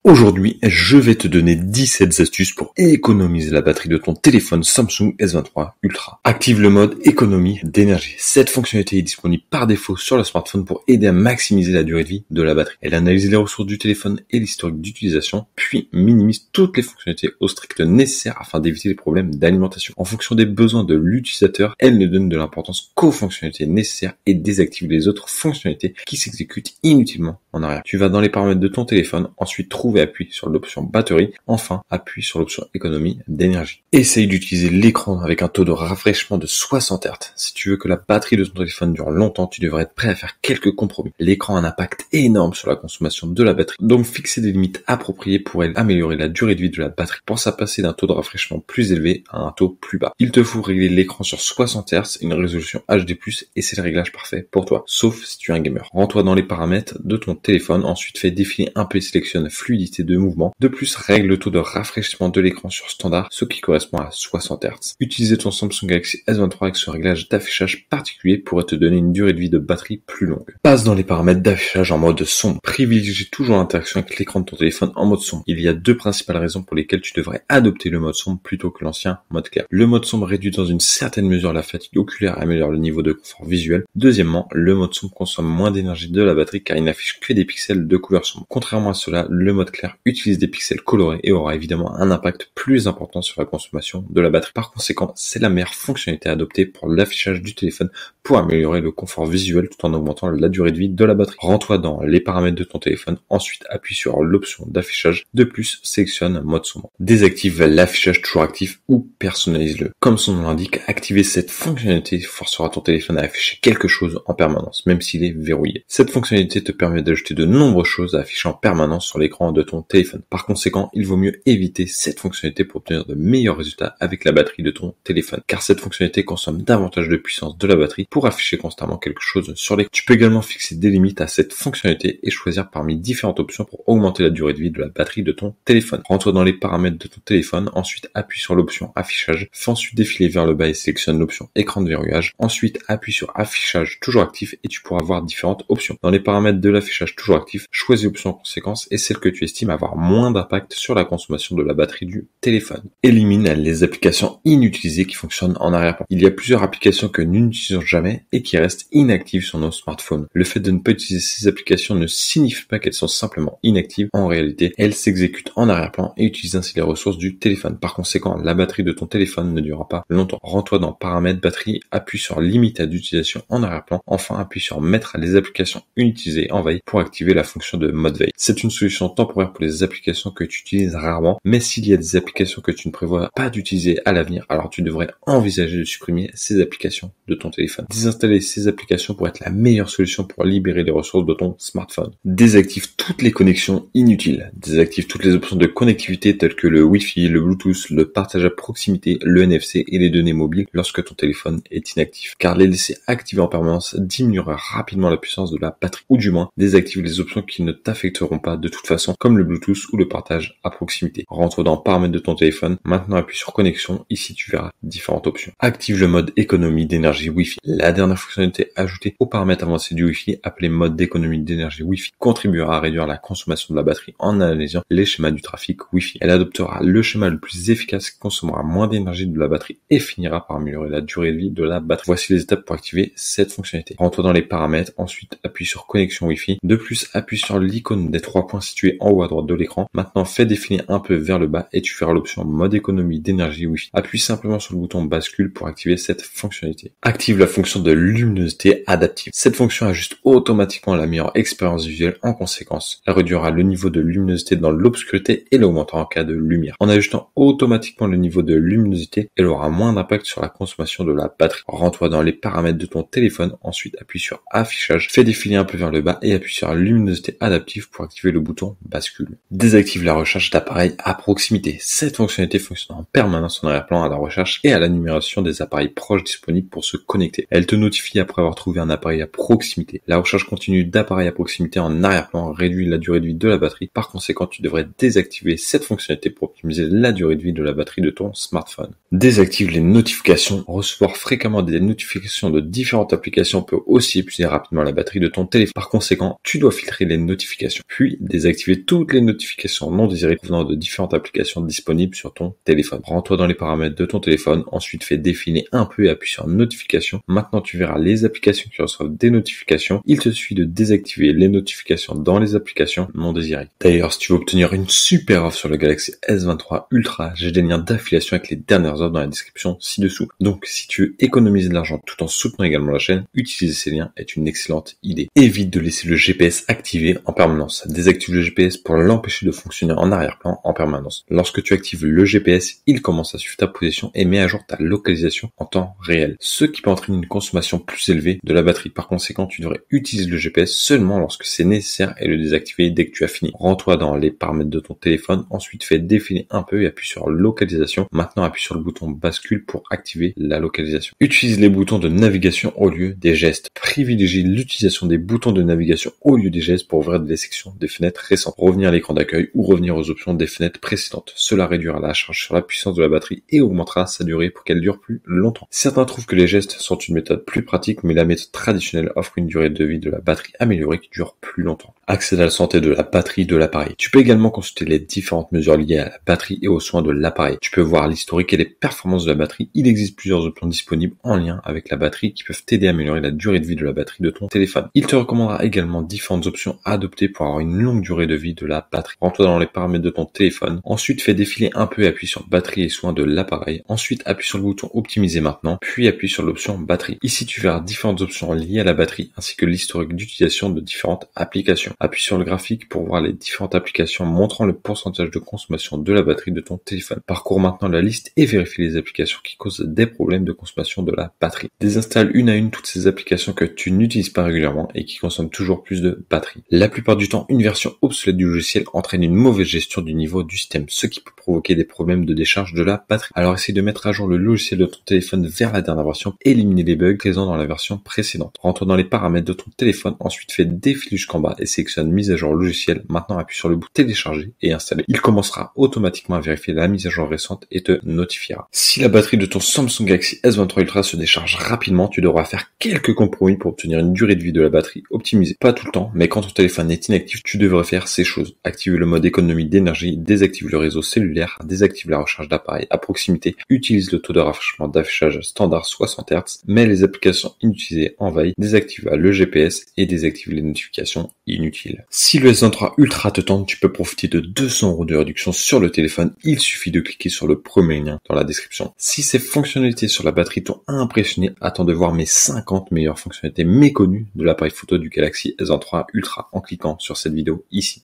Aujourd'hui, je vais te donner 17 astuces pour économiser la batterie de ton téléphone Samsung S23 Ultra. Active le mode économie d'énergie. Cette fonctionnalité est disponible par défaut sur le smartphone pour aider à maximiser la durée de vie de la batterie. Elle analyse les ressources du téléphone et l'historique d'utilisation, puis minimise toutes les fonctionnalités au strict nécessaire afin d'éviter les problèmes d'alimentation. En fonction des besoins de l'utilisateur, elle ne donne de l'importance qu'aux fonctionnalités nécessaires et désactive les autres fonctionnalités qui s'exécutent inutilement en arrière. Tu vas dans les paramètres de ton téléphone, ensuite trouve et appuie sur l'option batterie, enfin appuie sur l'option économie d'énergie. Essaye d'utiliser l'écran avec un taux de rafraîchissement de 60 Hz. Si tu veux que la batterie de ton téléphone dure longtemps, tu devrais être prêt à faire quelques compromis. L'écran a un impact énorme sur la consommation de la batterie, donc fixer des limites appropriées pourrait améliorer la durée de vie de la batterie. Pense à passer d'un taux de rafraîchissement plus élevé à un taux plus bas. Il te faut régler l'écran sur 60 Hz, une résolution HD+, et c'est le réglage parfait pour toi, sauf si tu es un gamer. Rends-toi dans les paramètres de ton téléphone, ensuite fais défiler un peu et sélectionne fluidité de mouvement. De plus, règle le taux de rafraîchissement de l'écran sur standard, ce qui correspond à 60 Hz. Utilisez ton Samsung Galaxy S23 avec ce réglage d'affichage particulier pourrait te donner une durée de vie de batterie plus longue. Passe dans les paramètres d'affichage en mode sombre. Privilégie toujours l'interaction avec l'écran de ton téléphone en mode sombre. Il y a deux principales raisons pour lesquelles tu devrais adopter le mode sombre plutôt que l'ancien mode clair. Le mode sombre réduit dans une certaine mesure la fatigue oculaire et améliore le niveau de confort visuel. Deuxièmement, le mode sombre consomme moins d'énergie de la batterie car il n'affiche que des pixels de couleur sombre. Contrairement à cela, le mode clair utilise des pixels colorés et aura évidemment un impact plus important sur la consommation de la batterie. Par conséquent, c'est la meilleure fonctionnalité à adopter pour l'affichage du téléphone pour améliorer le confort visuel tout en augmentant la durée de vie de la batterie. Rends-toi dans les paramètres de ton téléphone, ensuite appuie sur l'option d'affichage. De plus, sélectionne mode sombre. Désactive l'affichage toujours actif ou personnalise-le. Comme son nom l'indique, activer cette fonctionnalité forcera ton téléphone à afficher quelque chose en permanence, même s'il est verrouillé. Cette fonctionnalité te permet d'ajouter de nombreuses choses à afficher en permanence sur l'écran de ton téléphone. Par conséquent, il vaut mieux éviter cette fonctionnalité pour obtenir de meilleurs résultats avec la batterie de ton téléphone, car cette fonctionnalité consomme davantage de puissance de la batterie pour afficher constamment quelque chose sur l'écran. Tu peux également fixer des limites à cette fonctionnalité et choisir parmi différentes options pour augmenter la durée de vie de la batterie de ton téléphone. Rends-toi dans les paramètres de ton téléphone, ensuite appuie sur l'option affichage, fais ensuite défiler vers le bas et sélectionne l'option écran de verrouillage, ensuite appuie sur affichage toujours actif et tu pourras voir différentes options. Dans les paramètres de l'affichage toujours actif, choisis l'option en conséquence et celle que tu estimes avoir moins d'impact sur la consommation de la batterie du téléphone. Élimine les applications inutilisées qui fonctionnent en arrière-plan. Il y a plusieurs applications que nous n'utilisons jamais et qui restent inactives sur nos smartphones. Le fait de ne pas utiliser ces applications ne signifie pas qu'elles sont simplement inactives. En réalité, elles s'exécutent en arrière-plan et utilisent ainsi les ressources du téléphone. Par conséquent, la batterie de ton téléphone ne durera pas longtemps. Rends-toi dans paramètres batterie, appuie sur limite d'utilisation en arrière-plan. Enfin, appuie sur mettre les applications inutilisées en veille pour activer la fonction de mode veille. C'est une solution temporaire pour les applications que tu utilises rarement, mais s'il y a des applications que tu ne prévois pas d'utiliser à l'avenir, alors tu devrais envisager de supprimer ces applications de ton téléphone. Désinstaller ces applications pourrait être la meilleure solution pour libérer les ressources de ton smartphone. Désactive toutes les connexions inutiles. Désactive toutes les options de connectivité telles que le Wi-Fi, le Bluetooth, le partage à proximité, le NFC et les données mobiles lorsque ton téléphone est inactif. Car les laisser activés en permanence diminuera rapidement la puissance de la batterie. Ou du moins, désactive les options qui ne t'affecteront pas de toute façon, comme le Bluetooth ou le partage à proximité. Rentre dans paramètres de ton téléphone. Maintenant, appuie sur connexion. Ici, tu verras différentes options. Active le mode économie d'énergie Wi-Fi. La dernière fonctionnalité ajoutée aux paramètres avancés du Wi-Fi, appelée mode d'économie d'énergie Wi-Fi, contribuera à réduire la consommation de la batterie en analysant les schémas du trafic Wi-Fi. Elle adoptera le schéma le plus efficace qui consommera moins d'énergie de la batterie et finira par améliorer la durée de vie de la batterie. Voici les étapes pour activer cette fonctionnalité. Rentre dans les paramètres, ensuite appuie sur connexion Wi-Fi. De plus, appuie sur l'icône des 3 points situés en haut à droite de l'écran. Maintenant, fais défiler un peu vers le bas et tu feras l'option mode économie d'énergie Wi-Fi. Appuie simplement sur le bouton bascule pour activer cette fonctionnalité. Active la fonction de luminosité adaptive. Cette fonction ajuste automatiquement la meilleure expérience visuelle en conséquence. Elle réduira le niveau de luminosité dans l'obscurité et l'augmentera en cas de lumière. En ajustant automatiquement le niveau de luminosité, elle aura moins d'impact sur la consommation de la batterie. Rends-toi dans les paramètres de ton téléphone, ensuite appuie sur affichage, fais défiler un peu vers le bas et appuie sur luminosité adaptive pour activer le bouton bascule. Désactive la recherche d'appareils à proximité. Cette fonctionnalité fonctionne en permanence en arrière-plan à la recherche et à la numération des appareils proches disponibles pour se connecter. Elle te notifie après avoir trouvé un appareil à proximité. La recherche continue d'appareils à proximité en arrière-plan réduit la durée de vie de la batterie. Par conséquent, tu devrais désactiver cette fonctionnalité pour optimiser la durée de vie de la batterie de ton smartphone. Désactive les notifications. Recevoir fréquemment des notifications de différentes applications peut aussi épuiser rapidement la batterie de ton téléphone. Par conséquent, tu dois filtrer les notifications. Puis, désactiver toutes toutes les notifications non désirées provenant de différentes applications disponibles sur ton téléphone. Rends-toi dans les paramètres de ton téléphone, ensuite fais défiler un peu et appuie sur notification. Maintenant tu verras les applications qui reçoivent des notifications. Il te suffit de désactiver les notifications dans les applications non désirées. D'ailleurs, si tu veux obtenir une super offre sur le Galaxy S23 Ultra, j'ai des liens d'affiliation avec les dernières offres dans la description ci-dessous. Donc si tu veux économiser de l'argent tout en soutenant également la chaîne, utiliser ces liens est une excellente idée. Évite de laisser le GPS activé en permanence. Désactive le GPS pour l'empêcher de fonctionner en arrière-plan en permanence. Lorsque tu actives le GPS, il commence à suivre ta position et met à jour ta localisation en temps réel, ce qui peut entraîner une consommation plus élevée de la batterie. Par conséquent, tu devrais utiliser le GPS seulement lorsque c'est nécessaire et le désactiver dès que tu as fini. Rends-toi dans les paramètres de ton téléphone, ensuite fais défiler un peu et appuie sur localisation. Maintenant, appuie sur le bouton bascule pour activer la localisation. Utilise les boutons de navigation au lieu des gestes. Privilégie l'utilisation des boutons de navigation au lieu des gestes pour ouvrir des sections des fenêtres récentes. Revenir à l'écran d'accueil ou revenir aux options des fenêtres précédentes. Cela réduira la charge sur la puissance de la batterie et augmentera sa durée pour qu'elle dure plus longtemps. Certains trouvent que les gestes sont une méthode plus pratique, mais la méthode traditionnelle offre une durée de vie de la batterie améliorée qui dure plus longtemps. Accède à la santé de la batterie de l'appareil. Tu peux également consulter les différentes mesures liées à la batterie et aux soins de l'appareil. Tu peux voir l'historique et les performances de la batterie. Il existe plusieurs options disponibles en lien avec la batterie qui peuvent t'aider à améliorer la durée de vie de la batterie de ton téléphone. Il te recommandera également différentes options à adopter pour avoir une longue durée de vie de la batterie. Rends-toi dans les paramètres de ton téléphone. Ensuite, fais défiler un peu et appuie sur batterie et soins de l'appareil. Ensuite, appuie sur le bouton optimiser maintenant, puis appuie sur l'option batterie. Ici, tu verras différentes options liées à la batterie ainsi que l'historique d'utilisation de différentes applications. Appuie sur le graphique pour voir les différentes applications montrant le pourcentage de consommation de la batterie de ton téléphone. Parcours maintenant la liste et vérifie les applications qui causent des problèmes de consommation de la batterie. Désinstalle une à une toutes ces applications que tu n'utilises pas régulièrement et qui consomment toujours plus de batterie. La plupart du temps, une version obsolète du logiciel entraîne une mauvaise gestion du niveau du système, ce qui peut provoquer des problèmes de décharge de la batterie. Alors essaye de mettre à jour le logiciel de ton téléphone vers la dernière version et éliminer les bugs présents dans la version précédente. Rentre dans les paramètres de ton téléphone, ensuite fais défiler jusqu'en bas et sélectionne mise à jour logiciel. Maintenant appuie sur le bouton télécharger et installer. Il commencera automatiquement à vérifier la mise à jour récente et te notifiera. Si la batterie de ton Samsung Galaxy S23 Ultra se décharge rapidement, tu devras faire quelques compromis pour obtenir une durée de vie de la batterie optimisée. Pas tout le temps, mais quand ton téléphone est inactif, tu devrais faire ces choses. Activer le mode économie d'énergie, désactive le réseau cellulaire, désactive la recharge d'appareil à proximité, utilise le taux de rafraîchissement d'affichage standard 60 Hz, mets les applications inutilisées en veille, désactive le GPS et désactive les notifications inutiles. Si le S23 Ultra te tente, tu peux profiter de 200 € de réduction sur le téléphone. Il suffit de cliquer sur le premier lien dans la description. Si ces fonctionnalités sur la batterie t'ont impressionné, attends de voir mes 50 meilleures fonctionnalités méconnues de l'appareil photo du Galaxy S23 Ultra en cliquant sur cette vidéo ici.